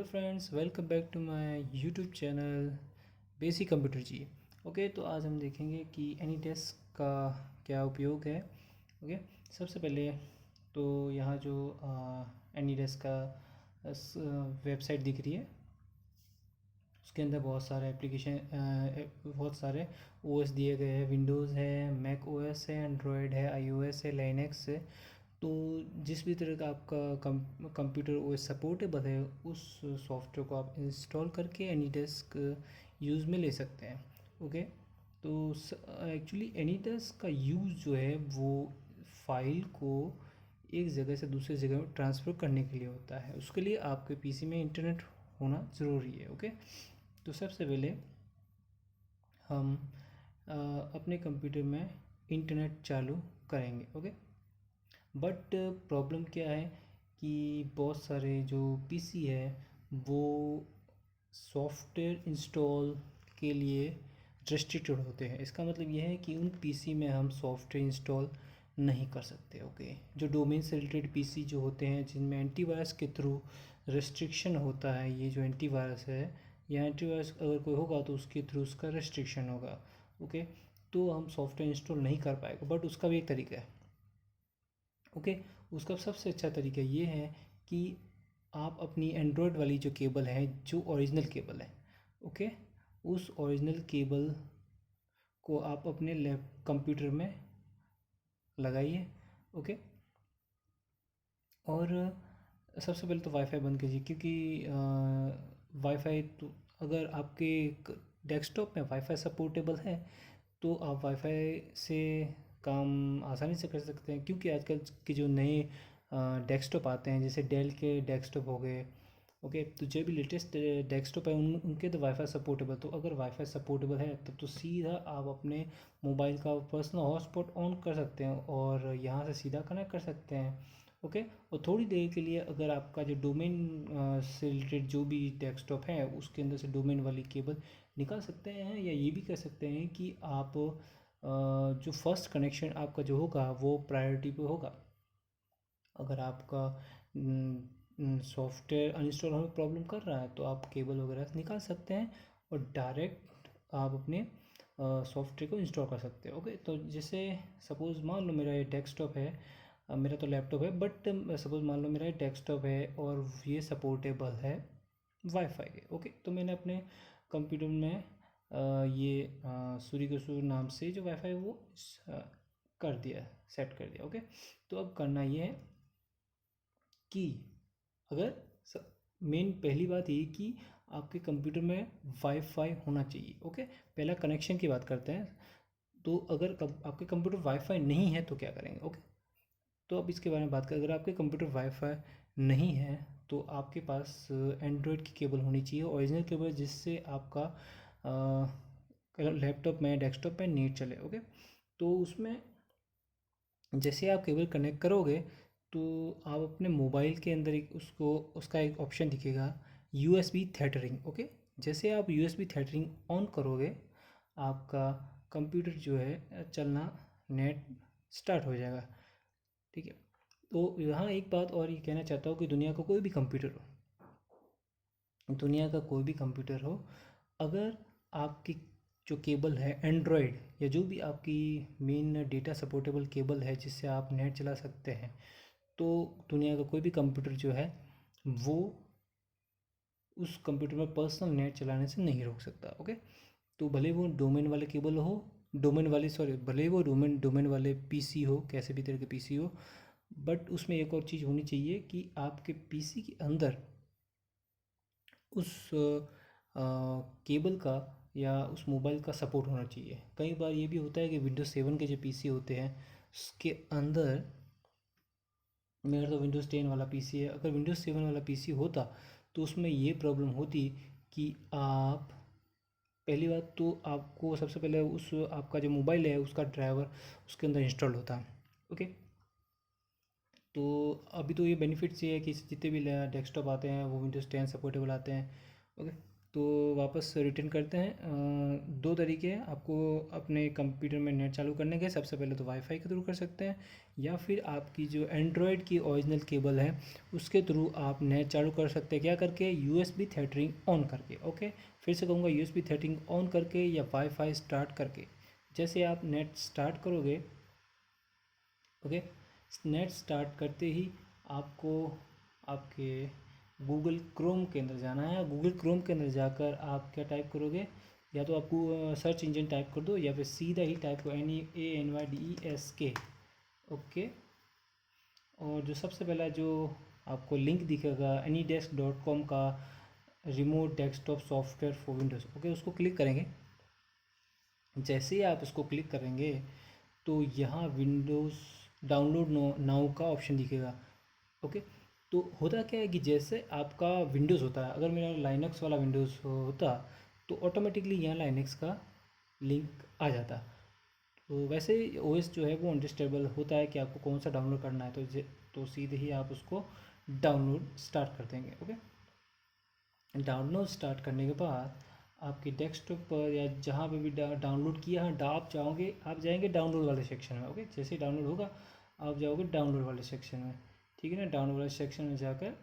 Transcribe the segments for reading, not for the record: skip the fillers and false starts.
Hello friends, welcome back to my YouTube channel basic computer ji. Okay, तो आज हम देखेंगे कि एनीडेस्क का क्या उपयोग है। ओके, सबसे पहले तो यहाँ जो एनीडेस्क का वेबसाइट दिख रही है, उसके अंदर बहुत सारे एप्लीकेशन बहुत सारे ओएस दिए गए हैं। विंडोज़ है, मैक ओएस है, एंड्रॉयड है, आईओएस है, लाइनक्स है। तो जिस भी तरह का आपका कंप्यूटर ओएस सपोर्टेबल है, उस सॉफ्टवेयर को आप इंस्टॉल करके एनीडेस्क यूज़ में ले सकते हैं। ओके, तो एक्चुअली एनीडेस्क का यूज़ जो है वो फाइल को एक जगह से दूसरी जगह में ट्रांसफ़र करने के लिए होता है। उसके लिए आपके पीसी में इंटरनेट होना ज़रूरी है। ओके, तो सबसे पहले हम अपने कंप्यूटर में इंटरनेट चालू करेंगे। ओके, बट प्रॉब्लम क्या है कि बहुत सारे जो पीसी है वो सॉफ्टवेयर इंस्टॉल के लिए रेस्ट्रिक्टेड होते हैं। इसका मतलब यह है कि उन पीसी में हम सॉफ्टवेयर इंस्टॉल नहीं कर सकते। ओके, जो डोमेन से रिलेटेड पीसी जो होते हैं, जिनमें एंटीवायरस के थ्रू रेस्ट्रिक्शन होता है, ये जो एंटीवायरस है या एंटीवायरस अगर कोई होगा तो उसके थ्रू उसका रेस्ट्रिक्शन होगा। ओके, तो हम सॉफ्टवेयर इंस्टॉल नहीं कर पाएगा, बट उसका भी एक तरीका है। ओके, उसका सबसे अच्छा तरीका ये है कि आप अपनी एंड्रॉयड वाली जो केबल है, जो ओरिजिनल केबल है, ओके, उस ओरिजिनल केबल को आप अपने लैप कंप्यूटर में लगाइए। ओके, और सबसे पहले तो वाईफाई बंद कीजिए, क्योंकि वाईफाई तो अगर आपके डेस्कटॉप में वाईफाई सपोर्टेबल है तो आप वाईफाई से काम आसानी से कर सकते हैं। क्योंकि आजकल के जो नए डेस्कटॉप आते हैं, जैसे डेल के डेस्कटॉप हो गए, ओके, तो जो भी लेटेस्ट डेस्कटॉप है उनके तो वाईफाई सपोर्टेबल। तो अगर वाईफाई सपोर्टेबल है तब तो सीधा आप अपने मोबाइल का पर्सनल हॉटस्पॉट ऑन कर सकते हैं और यहाँ से सीधा कनेक्ट कर सकते हैं। ओके, और थोड़ी देर के लिए अगर आपका जो डोमेन से रिलेटेड जो भी डेस्कटॉप है उसके अंदर से डोमेन वाली केबल निकाल सकते हैं, या ये भी कर सकते हैं कि आप जो फर्स्ट कनेक्शन आपका जो होगा वो प्रायोरिटी पे होगा। अगर आपका सॉफ्टवेयर अनइंस्टॉल होने में प्रॉब्लम कर रहा है तो आप केबल वगैरह निकाल सकते हैं और डायरेक्ट आप अपने सॉफ्टवेयर को इंस्टॉल कर सकते हैं। ओके, तो जैसे सपोज़ मान लो मेरा ये डेस्कटॉप है, मेरा तो लैपटॉप है, बट सपोज़ मान लो मेरा ये डेस्कटॉप है और ये सपोर्टेबल है वाईफाई के। ओके, तो मैंने अपने कंप्यूटर में ये सूर्य कसूर नाम से जो वाईफाई वो कर दिया, सेट कर दिया। ओके, तो अब करना ये है कि अगर मेन पहली बात ये कि आपके कंप्यूटर में वाईफाई होना चाहिए। ओके, पहला कनेक्शन की बात करते हैं। तो अगर आपके कंप्यूटर वाईफाई नहीं है तो क्या करेंगे। ओके, तो अब इसके बारे में बात करें। अगर आपके कंप्यूटर वाईफाई नहीं है तो आपके पास एंड्रॉयड की केबल होनी चाहिए, ओरिजिनल केबल, जिससे आपका लैपटॉप में डेस्कटॉप में नेट चले। ओके, तो उसमें जैसे आप केबल कनेक्ट करोगे तो आप अपने मोबाइल के अंदर एक उसका एक ऑप्शन दिखेगा, यूएसबी थेटरिंग। ओके, जैसे आप यूएसबी थेटरिंग ऑन करोगे आपका कंप्यूटर जो है चलना, नेट स्टार्ट हो जाएगा। ठीक है, तो यहाँ एक बात और ये कहना चाहता हूँ कि दुनिया का कोई भी कंप्यूटर हो, दुनिया का कोई भी कंप्यूटर हो, अगर आपकी जो केबल है एंड्रॉयड या जो भी आपकी मेन डेटा सपोर्टेबल केबल है जिससे आप नेट चला सकते हैं, तो दुनिया का कोई भी कंप्यूटर जो है वो उस कंप्यूटर में पर्सनल नेट चलाने से नहीं रोक सकता। ओके, तो भले वो डोमेन वाले केबल हो, भले वो डोमेन वाले पीसी हो, कैसे भी तरह के पीसी हो, बट उसमें एक और चीज़ होनी चाहिए कि आपके पीसी के अंदर उस केबल का या उस मोबाइल का सपोर्ट होना चाहिए। कई बार ये भी होता है कि विंडोज़ 7 के जो पीसी होते हैं उसके अंदर, मेरा तो विंडोज़ 10 वाला पीसी है, अगर विंडोज़ 7 वाला पीसी होता तो उसमें ये प्रॉब्लम होती कि आप, पहली बात तो आपको सबसे पहले उस आपका जो मोबाइल है उसका ड्राइवर उसके अंदर इंस्टॉल होता है। ओके, तो अभी तो ये बेनिफिट्स ये है कि जितने भी डेस्कटॉप आते हैं वो विंडोज़ 10 सपोर्टेबल आते हैं। ओके, तो वापस रिटर्न करते हैं। दो तरीके हैं आपको अपने कंप्यूटर में नेट चालू करने के। सबसे पहले तो वाईफाई के थ्रू कर सकते हैं, या फिर आपकी जो एंड्रॉयड की ओरिजिनल केबल है उसके थ्रू आप नेट चालू कर सकते हैं। क्या करके? यूएसबी थेटरिंग ऑन करके। ओके, फिर से कहूँगा, यूएसबी थेटरिंग ऑन करके या वाईफाई स्टार्ट करके। जैसे आप नेट स्टार्ट करोगे, ओके, नेट स्टार्ट करते ही आपको आपके गूगल क्रोम के अंदर जाना है। गूगल क्रोम के अंदर जाकर आप क्या टाइप करोगे? या तो आपको सर्च इंजन टाइप कर दो, या फिर सीधा ही टाइप करो NEANYDESK। ओके, और जो सबसे पहला जो आपको लिंक दिखेगा anydesk.com का, remote desktop software for Windows. Okay, उसको क्लिक करेंगे। जैसे ही आप इसको क्लिक करेंगे तो यहाँ विंडोज़ डाउनलोड नाउ का ऑप्शन दिखेगा। ओके, तो होता क्या है कि जैसे आपका विंडोज़ होता है, अगर मेरा लाइनक्स वाला विंडोज़ होता तो ऑटोमेटिकली यहाँ लाइनक्स का लिंक आ जाता। तो वैसे ओएस जो है वो अंडरस्टैंडेबल होता है कि आपको कौन सा डाउनलोड करना है, तो सीधे ही आप उसको डाउनलोड स्टार्ट कर देंगे। ओके, डाउनलोड स्टार्ट करने के बाद आपके डेस्कटॉप पर या जहाँ पे भी डाउनलोड किया है, आप जाएंगे डाउनलोड वाले सेक्शन में। ओके, जैसे ही डाउनलोड होगा आप जाओगे डाउनलोड वाले सेक्शन में, ठीक है ना। डाउनलोड वाले सेक्शन में जाकर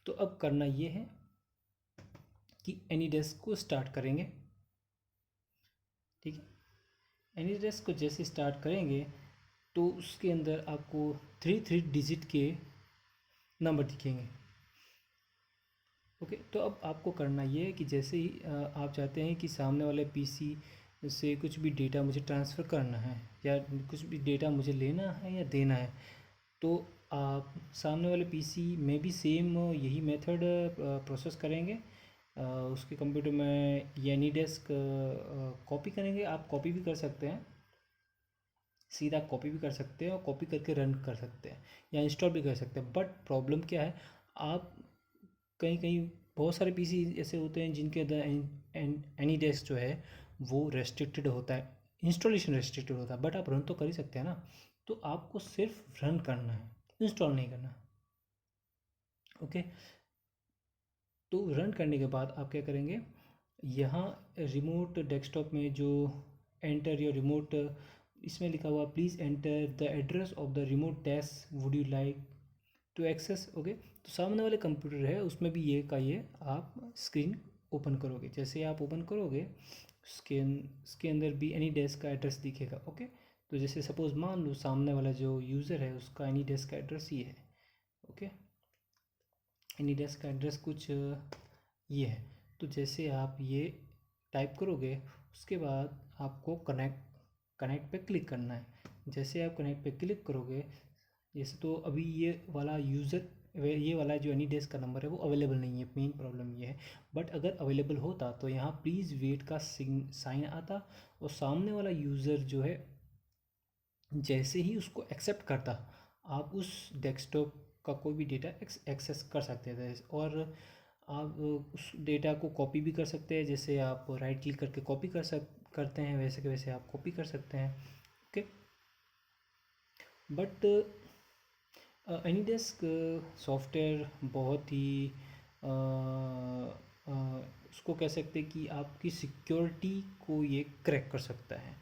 तो अब करना ये है कि एनीडेस्क को स्टार्ट करेंगे। ठीक है, एनीडेस्क को जैसे स्टार्ट करेंगे तो उसके अंदर आपको 3 डिजिट के नंबर दिखेंगे। ओके, तो अब आपको करना ये है कि जैसे ही आप चाहते हैं कि सामने वाले पीसी से कुछ भी डेटा मुझे ट्रांसफ़र करना है, या कुछ भी डेटा मुझे लेना है या देना है, तो आप सामने वाले पीसी में भी सेम यही मेथड प्रोसेस करेंगे। उसके कंप्यूटर में एनीडेस्क कॉपी करेंगे। आप कॉपी भी कर सकते हैं, सीधा कॉपी भी कर सकते हैं और कॉपी करके रन कर सकते हैं, या इंस्टॉल भी कर सकते हैं। बट प्रॉब्लम क्या है, आप कहीं कहीं बहुत सारे पीसी ऐसे होते हैं जिनके अंदर एनीडेस्क जो है वो रेस्ट्रिक्टेड होता है, इंस्टॉलेशन रेस्ट्रिक्टेड होता है। बट आप रन तो कर ही सकते हैं ना, तो आपको सिर्फ रन करना है, इंस्टॉल नहीं करना। ओके, तो रन करने के बाद आप क्या करेंगे, यहाँ रिमोट डेस्कटॉप में जो एंटर योर रिमोट, इसमें लिखा हुआ please enter the address of the remote desk would you like to access. Okay, तो सामने वाले कंप्यूटर है उसमें भी ये आप स्क्रीन ओपन करोगे। जैसे आप ओपन करोगे उसके अंदर भी एनी डेस्क का एड्रेस दिखेगा। ओके, तो जैसे सपोज़ मान लो सामने वाला जो यूज़र है उसका एनी डेस्क का एड्रेस ये है। ओके, एनी डेस्क का एड्रेस कुछ ये है। तो जैसे आप ये टाइप करोगे उसके बाद आपको कनेक्ट पे क्लिक करना है। जैसे आप कनेक्ट पे क्लिक करोगे, जैसे तो अभी ये वाला जो एनी डेस्क का नंबर है वो अवेलेबल नहीं है, मेन प्रॉब्लम ये है। बट अगर अवेलेबल होता तो यहाँ प्लीज़ वेट का साइन आता, और सामने वाला यूज़र जो है जैसे ही उसको एक्सेप्ट करता, आप उस डेस्कटॉप का कोई भी डेटा एक्सेस कर सकते थे। और आप उस डेटा को कॉपी भी कर सकते हैं। जैसे आप राइट क्लिक करके कॉपी करते हैं, वैसे के वैसे आप कॉपी कर सकते हैं। ओके, बट एनीडेस्क सॉफ्टवेयर बहुत ही उसको कह सकते हैं कि आपकी सिक्योरिटी को ये क्रैक कर सकता है।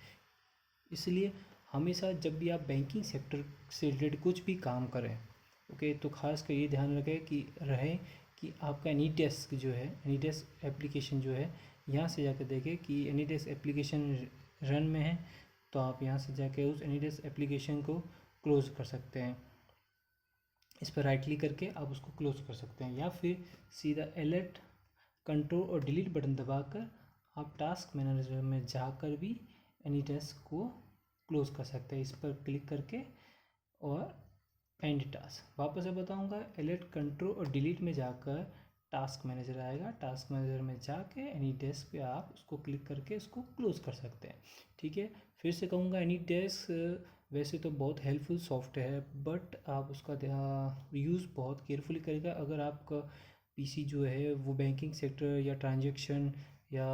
इसलिए हमेशा जब भी आप बैंकिंग सेक्टर से रिलेटेड कुछ भी काम करें, ओके, तो ख़ास कर ये ध्यान रखें कि आपका एनीडेस्क जो है, एनीडेस्क एप्लीकेशन जो है, यहाँ से जाकर देखें कि एनीडेस्क एप्लीकेशन रन में है, तो आप यहाँ से जाके उस एनीडेस्क एप्लीकेशन को क्लोज़ कर सकते हैं। इस पर राइट क्लिक करके आप उसको क्लोज़ कर सकते हैं, या फिर सीधा अलर्ट कंट्रोल और डिलीट बटन दबाकर आप टास्क मैनेजर में जाकर भी एनीडेस्क को क्लोज़ कर सकते हैं, इस पर क्लिक करके। और एंड टास्क वापस से बताऊंगा, अलर्ट कंट्रोल और डिलीट में जाकर टास्क मैनेजर आएगा, टास्क मैनेजर में जाके एनीडेस्क पे आप उसको क्लिक करके उसको क्लोज़ कर सकते हैं। ठीक है, फिर से कहूँगा, एनीडेस्क वैसे तो बहुत हेल्पफुल सॉफ्टवेयर है, बट आप उसका यूज़ बहुत केयरफुली करेगा। अगर आपका पीसी जो है वो बैंकिंग सेक्टर या ट्रांजैक्शन या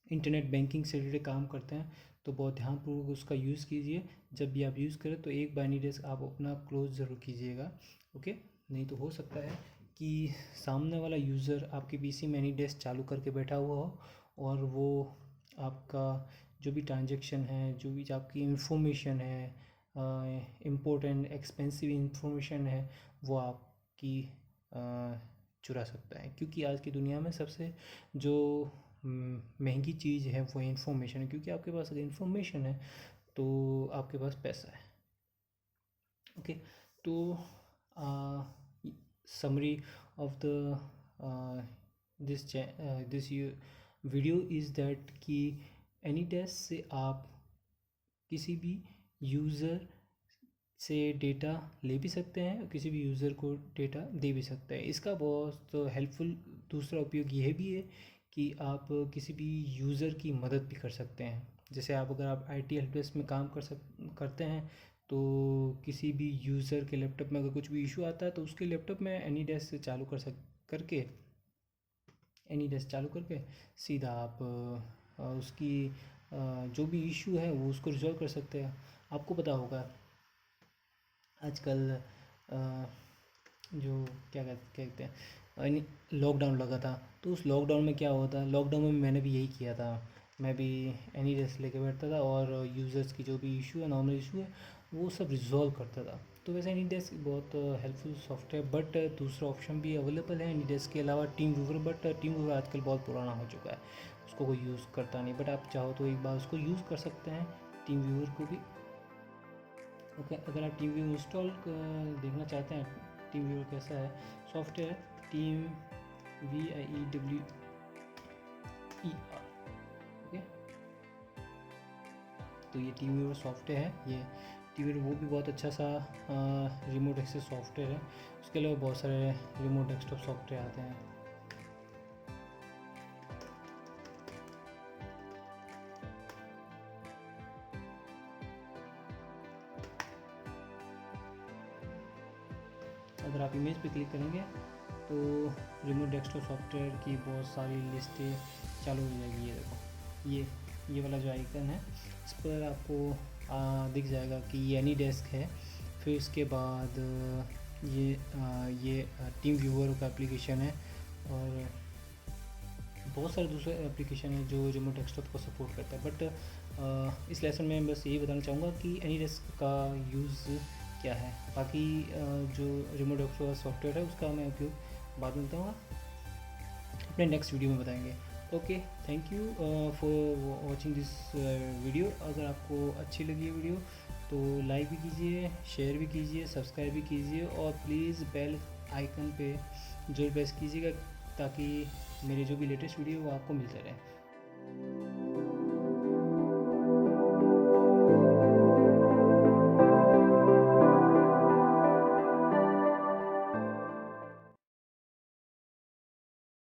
इंटरनेट बैंकिंग से रिलेटेड काम करते हैं, तो बहुत ध्यानपूर्वक उसका यूज़ कीजिए। जब भी आप यूज़ करें तो एक बार एनीडेस्क आप अपना क्लोज ज़रूर कीजिएगा। ओके, नहीं तो हो सकता है कि सामने वाला यूज़र आपके पीसी में एनीडेस्क चालू करके बैठा हुआ हो और वो आपका जो भी ट्रांजैक्शन है, जो भी आपकी इंफॉर्मेशन है, इम्पोर्टेंट एक्सपेंसिव इंफॉर्मेशन है, वो आपकी चुरा सकता है। क्योंकि आज की दुनिया में सबसे जो महंगी चीज़ है वो इंफॉर्मेशन है, क्योंकि आपके पास अगर इंफॉर्मेशन है तो आपके पास पैसा है। ओके, तो summary of the this video is that कि एनीडेस्क से आप किसी भी यूज़र से डेटा ले भी सकते हैं और किसी भी यूज़र को डेटा दे भी सकते हैं। इसका बहुत हेल्पफुल दूसरा उपयोग यह भी है कि आप किसी भी यूज़र की मदद भी कर सकते हैं। जैसे अगर आप आईटी हेल्प डेस्क में काम करते हैं तो किसी भी यूज़र के लैपटॉप में अगर कुछ भी इशू आता है तो उसके लैपटॉप में एनीडेस्क चालू करके सीधा आप उसकी जो भी इशू है वो उसको रिजॉल्व कर सकते हैं। आपको पता होगा आजकल जो क्या कहते हैं लॉकडाउन लगा था, तो उस लॉकडाउन में क्या हुआ था, लॉकडाउन में मैंने भी यही किया था। मैं भी एनीडेस्क लेके बैठता था और यूज़र्स की जो भी इशू है, नॉर्मल इशू है, वो सब रिजॉल्व करता था। तो वैसे एनीडेस्क बहुत हेल्पफुल सॉफ्टवेयर, बट दूसरा ऑप्शन भी अवेलेबल है एनीडेस्क के अलावा, team viewer. But team viewer आजकल बहुत पुराना हो चुका है, उसको कोई यूज़ करता नहीं। बट आप चाहो तो एक बार उसको यूज़ कर सकते हैं, टीम व्यूवर को भी। ओके, अगर आप टीम व्यू इंस्टॉल देखना चाहते हैं, टीम व्यू कैसा है सॉफ्टवेयर, टीम VIEWER। ओके, तो ये टीम व्यूअर सॉफ्टवेयर है। ये टीम व्यूअर वो भी बहुत अच्छा सा रिमोट एक्सेस सॉफ्टवेयर है। उसके अलावा बहुत सारे रिमोट डेस्कटॉप सॉफ्टवेयर आते हैं। अगर आप इमेज पे क्लिक करेंगे तो रिमोट डेस्कटॉप सॉफ्टवेयर की बहुत सारी लिस्टें चालू हो जाएगी। ये देखो, ये वाला जो आइकन है, इस पर आपको दिख जाएगा कि ये एनीडेस्क है। फिर इसके बाद ये टीम व्यूअर का एप्लीकेशन है और बहुत सारे दूसरे एप्लीकेशन है जो रिमोट डेस्कटॉप को सपोर्ट करता है। बट इस लेसन में बस यही बताना चाहूँगा कि एनीडेस्क का यूज़ क्या है। बाकी जो रिमोट डेस्कटॉप सॉफ्टवेयर है उसका मैं उपयोग बाद में बताऊँगा, अपने नेक्स्ट वीडियो में बताएंगे। Okay, thank you for watching this video. अगर आपको अच्छी लगी वीडियो तो लाइक भी कीजिए, शेयर भी कीजिए, सब्सक्राइब भी कीजिए और प्लीज़ बेल आइकन पे जरूर प्रेस कीजिएगा ताकि मेरे जो भी लेटेस्ट वीडियो वो आपको मिलते रहे।